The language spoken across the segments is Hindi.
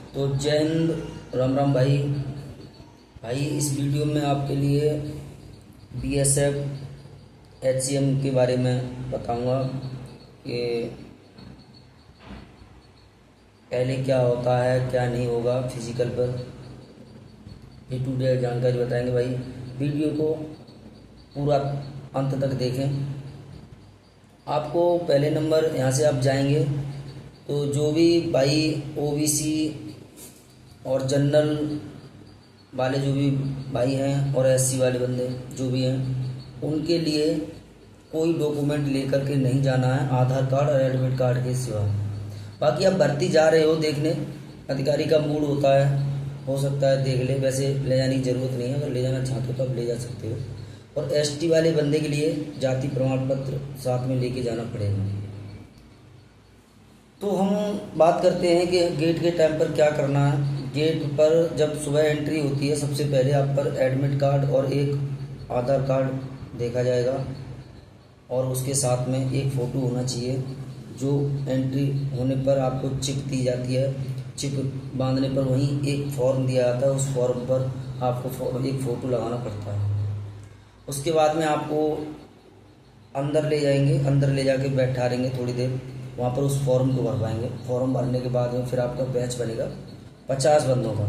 तो जय हिंद, राम राम भाई। भाई इस वीडियो में आपके लिए बीएसएफ एचसीएम के बारे में बताऊंगा कि पहले क्या होता है क्या नहीं होगा फिजिकल पर। ए टू डेट जानकारी बताएंगे भाई। वीडियो को पूरा अंत तक देखें। आपको पहले नंबर यहाँ से आप जाएंगे तो जो भी भाई ओबीसी और जनरल वाले जो भी भाई हैं और एससी वाले बंदे जो भी हैं, उनके लिए कोई डॉक्यूमेंट लेकर के नहीं जाना है, आधार कार्ड और एडमिट कार्ड के सिवा। बाकी आप भर्ती जा रहे हो देखने, अधिकारी का मूड होता है, हो सकता है देख ले, वैसे ले जाने की ज़रूरत नहीं है। अगर ले जाना चाहते हो तो आप ले जा सकते हो। और एसटी वाले बंदे के लिए जाति प्रमाण पत्र साथ में लेके जाना पड़ेगा। तो हम बात करते हैं कि गेट के टाइम पर क्या करना है। गेट पर जब सुबह एंट्री होती है, सबसे पहले आप पर एडमिट कार्ड और एक आधार कार्ड देखा जाएगा और उसके साथ में एक फ़ोटो होना चाहिए। जो एंट्री होने पर आपको चिप दी जाती है, चिप बांधने पर वहीं एक फॉर्म दिया जाता है, उस फॉर्म पर आपको एक फ़ोटो लगाना पड़ता है। उसके बाद में आपको अंदर ले जाएंगे, अंदर ले जाके बैठाएंगे थोड़ी देर, वहाँ पर उस फॉर्म को भरवाएंगे। फॉर्म भरने के बाद में फिर आपका बैच बनेगा 50 बंदों का।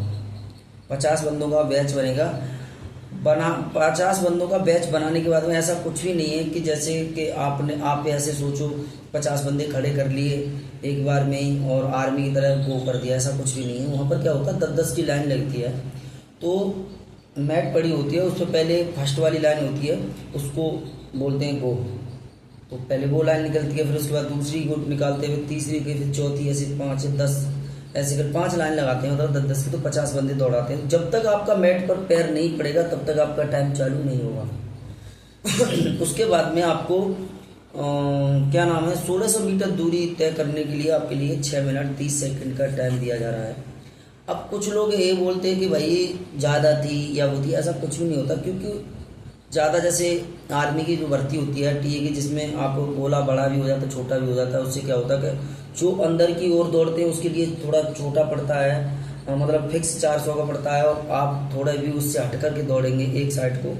50 बंदों का बैच बनेगा। 50 बंदों का बैच बनाने के बाद में ऐसा कुछ भी नहीं है कि जैसे कि आप ऐसे सोचो 50 बंदे खड़े कर लिए एक बार में ही और आर्मी की तरह गो कर दिया, ऐसा कुछ भी नहीं है। वहाँ पर क्या होता है, 10-10 की लाइन लगती है। तो मैट पड़ी होती है, उससे पहले फर्स्ट वाली लाइन होती है, उसको बोलते हैं गो। तो पहले वो लाइन निकलती है, फिर उसके बाद दूसरी को निकालते हुए तीसरी की, फिर चौथी, ऐसे 5 से 10, ऐसे कर 5 लाइन लगाते हैं, मतलब 10-10 की। तो 50 बंदे दौड़ाते हैं। जब तक आपका मैट पर पैर नहीं पड़ेगा तब तक आपका टाइम चालू नहीं होगा। उसके बाद में आपको क्या नाम है, 1600 मीटर दूरी तय करने के लिए आपके लिए 6 मिनट 30 सेकंड का टाइम दिया जा रहा है। अब कुछ लोग ये बोलते हैं कि भाई ज़्यादा थी या वो थी, ऐसा कुछ भी नहीं होता। क्योंकि ज़्यादा जैसे आर्मी की जो भर्ती होती है टीए की, जिसमें आपको गोला बड़ा भी हो जाता है छोटा भी हो जाता है, उससे क्या होता है कि जो अंदर की ओर दौड़ते हैं उसके लिए थोड़ा छोटा पड़ता है, मतलब फिक्स 400 का पड़ता है। और आप थोड़ा भी उससे हट कर के दौड़ेंगे एक साइड को,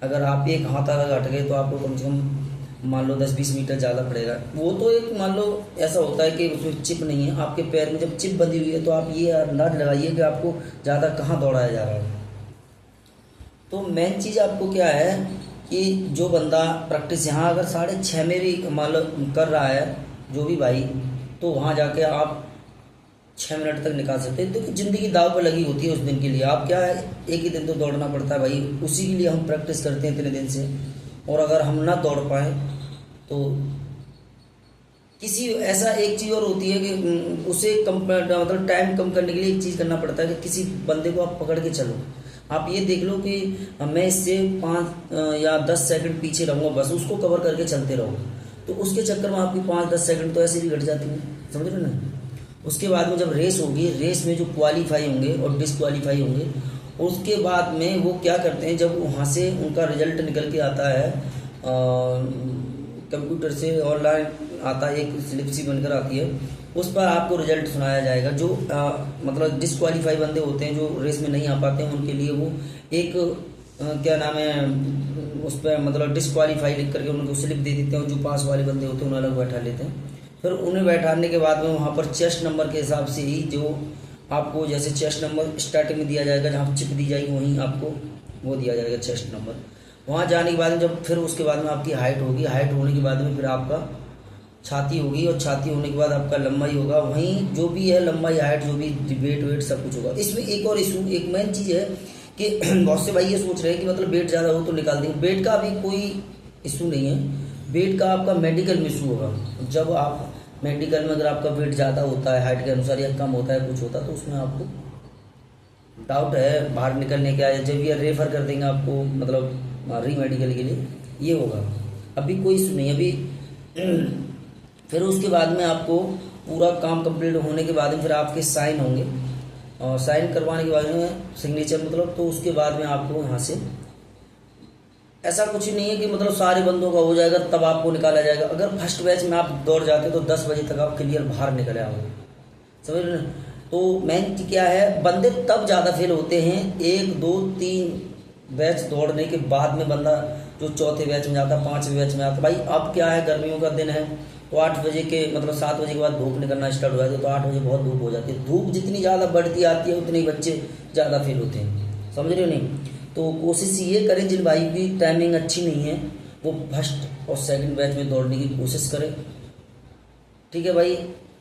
अगर आप एक हाथ तक हट गए तो आपको कम से कम मान लो 10-20 मीटर ज़्यादा पड़ेगा। वो तो एक मान लो ऐसा होता है कि उसमें चिप नहीं है आपके पैर में, जब चिप बंधी हुई है तो आप ये अंदाज लगाइए कि आपको ज़्यादा कहाँ दौड़ाया जा रहा है। तो मेन चीज़ आपको क्या है कि जो बंदा प्रैक्टिस यहाँ अगर 6:30 में भी मान लो कर रहा है जो भी भाई, तो वहाँ जाके आप 6 मिनट तक निकाल सकते हैं। तो ज़िंदगी दाव पर लगी होती है उस दिन के लिए। आप क्या है, एक ही दिन तो दौड़ना पड़ता है भाई, उसी के लिए हम प्रैक्टिस करते हैं इतने दिन से। और अगर हम ना दौड़ पाए तो किसी ऐसा एक चीज़ और होती है कि उसे कम मतलब टाइम कम करने के लिए एक चीज़ करना पड़ता है कि किसी बंदे को आप पकड़ के चलो। आप ये देख लो कि मैं इससे 5 या 10 सेकंड पीछे रहूँगा, बस उसको कवर करके चलते रहो। तो उसके चक्कर में आपकी 5-10 सेकंड तो ऐसे भी घट जाती हैं, समझ रहे ना। उसके बाद में जब रेस होगी, रेस में जो क्वालिफाई होंगे और डिसक्वालीफाई होंगे, उसके बाद में वो क्या करते हैं, जब वहाँ से उनका रिजल्ट निकल के आता है कंप्यूटर से ऑनलाइन आता है, एक स्लिप सी बनकर आती है, उस पर आपको रिजल्ट सुनाया जाएगा। जो मतलब डिसक्वालीफाई बंदे होते हैं, जो रेस में नहीं आ पाते हैं, उनके लिए वो एक क्या नाम है, उस पर मतलब डिसक्वालीफाई लिख करके उनको स्लिप दे देते हैं। जो पास वाले बंदे होते हैं उन्हें अलग बैठा लेते हैं। फिर उन्हें बैठाने के बाद में वहाँ पर चेस्ट नंबर के हिसाब से ही जो आपको जैसे चेस्ट नंबर स्टार्टिंग में दिया जाएगा, जहाँ चिप दी जाएगी वहीं आपको वो दिया जाएगा चेस्ट नंबर। वहाँ जाने के बाद में जब फिर उसके बाद में आपकी हाइट होगी, हाइट होने के बाद में फिर आपका छाती होगी, और छाती होने के बाद आपका लंबाई होगा। वहीं जो भी है लंबाई हाइट जो भी वेट सब कुछ होगा। इसमें एक और इशू, एक मेन चीज़ है कि बहुत से भाई ये सोच रहे हैं कि मतलब वेट ज़्यादा हो तो निकाल देंगे। वेट का अभी कोई इशू नहीं है। वेट का आपका मेडिकल में इशू होगा। जब आप मेडिकल में अगर आपका वेट ज़्यादा होता है हाइट के अनुसार या कम होता है कुछ होता है, तो उसमें आपको डाउट है बाहर निकलने का, जब ये रेफर कर देंगे आपको मतलब री मेडिकल के लिए, ये होगा। अभी कोई इशू नहीं अभी। फिर उसके बाद में आपको पूरा काम कंप्लीट होने के बाद में फिर आपके साइन होंगे, और साइन करवाने के बाद में सिग्नेचर मतलब, तो उसके बाद में आपको यहाँ से ऐसा कुछ नहीं है कि मतलब सारे बंदों का हो जाएगा तब आपको निकाला जाएगा। अगर फर्स्ट बैच में आप दौड़ जाते तो 10 बजे तक आप क्लियर बाहर निकले आओगे, समझ रहे। तो मेन क्या है, बंदे तब ज़्यादा फेल होते हैं 1 2 3 बैच दौड़ने के बाद में बंदा जो चौथे बैच में जाता, 5वें बैच में आता। भाई अब क्या है, गर्मियों का दिन है तो 8 बजे के मतलब 7 बजे के बाद धूप निकलना स्टार्ट हो जाती है, तो 8 बजे बहुत धूप हो जाती है। धूप जितनी ज़्यादा बढ़ती आती है उतने ही बच्चे ज़्यादा फेल होते हैं, समझ रहे हो नहीं। तो कोशिश ये करें, जिन भाई की टाइमिंग अच्छी नहीं है वो फर्स्ट और सेकंड बैच में दौड़ने की कोशिश करें, ठीक है भाई।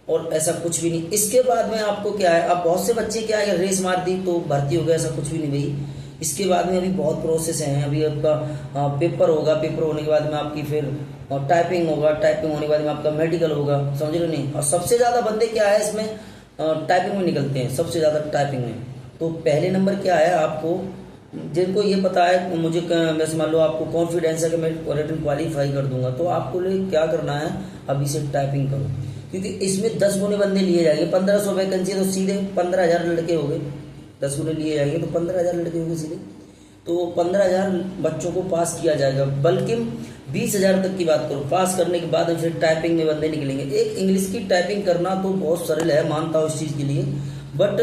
और ऐसा कुछ भी नहीं, इसके बाद में आपको क्या है, अब बहुत से बच्चे क्या है रेस मार दी तो भर्ती हो गया, ऐसा कुछ भी नहीं भाई। इसके बाद में अभी बहुत प्रोसेस हैं। अभी आपका पेपर होगा, पेपर होने के बाद में आपकी फिर टाइपिंग होगा, टाइपिंग होने के बाद में आपका मेडिकल होगा, समझ रहे हो नहीं। और सबसे ज़्यादा बंदे क्या है इसमें टाइपिंग में निकलते हैं, सबसे ज़्यादा टाइपिंग में। तो पहले नंबर क्या है, आपको जिनको ये पता है, मुझे वैसे मान लो आपको कॉन्फिडेंस है कि मैं रिटन क्वालिफाई कर दूंगा, तो आपको क्या करना है, अभी से टाइपिंग करो, क्योंकि इसमें 10 गुने बंदे लिए जाएंगे। 1500 वैकेंसी है तो सीधे 15,000 लड़के हो गए, 10 गुने लिए जाएंगे तो 15,000 लड़के हो गए सीधे। तो 15,000 बच्चों को पास किया जाएगा, बल्कि 20,000 तक की बात करो। पास करने के बाद फिर टाइपिंग में बंदे निकलेंगे। एक इंग्लिश की टाइपिंग करना तो बहुत सरल है, मानता हूँ इस चीज़ के लिए, बट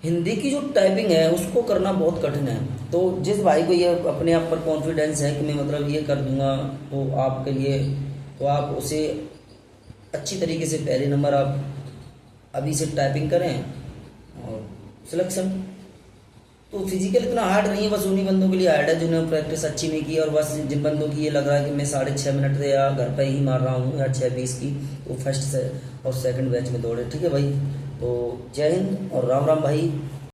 हिंदी की जो टाइपिंग है उसको करना बहुत कठिन है। तो जिस भाई को ये अपने आप पर कॉन्फिडेंस है कि मैं मतलब ये कर दूंगा, तो आपके लिए, तो आप उसे अच्छी तरीके से पहले नंबर आप अभी से टाइपिंग करें और सिलेक्शन। तो फिजिकल इतना हार्ड नहीं है, बस उन्हीं बंदों के लिए हार्ड है जिन्होंने प्रैक्टिस अच्छी नहीं की, और बस जिन बंदों की ये लग रहा है कि मैं 6.5 मिनट से या घर पर ही मार रहा हूँ या 6:20 की, तो फर्स्ट से और सेकंड बैच में दौड़े, ठीक है भाई। तो जय हिंद और राम राम भाई।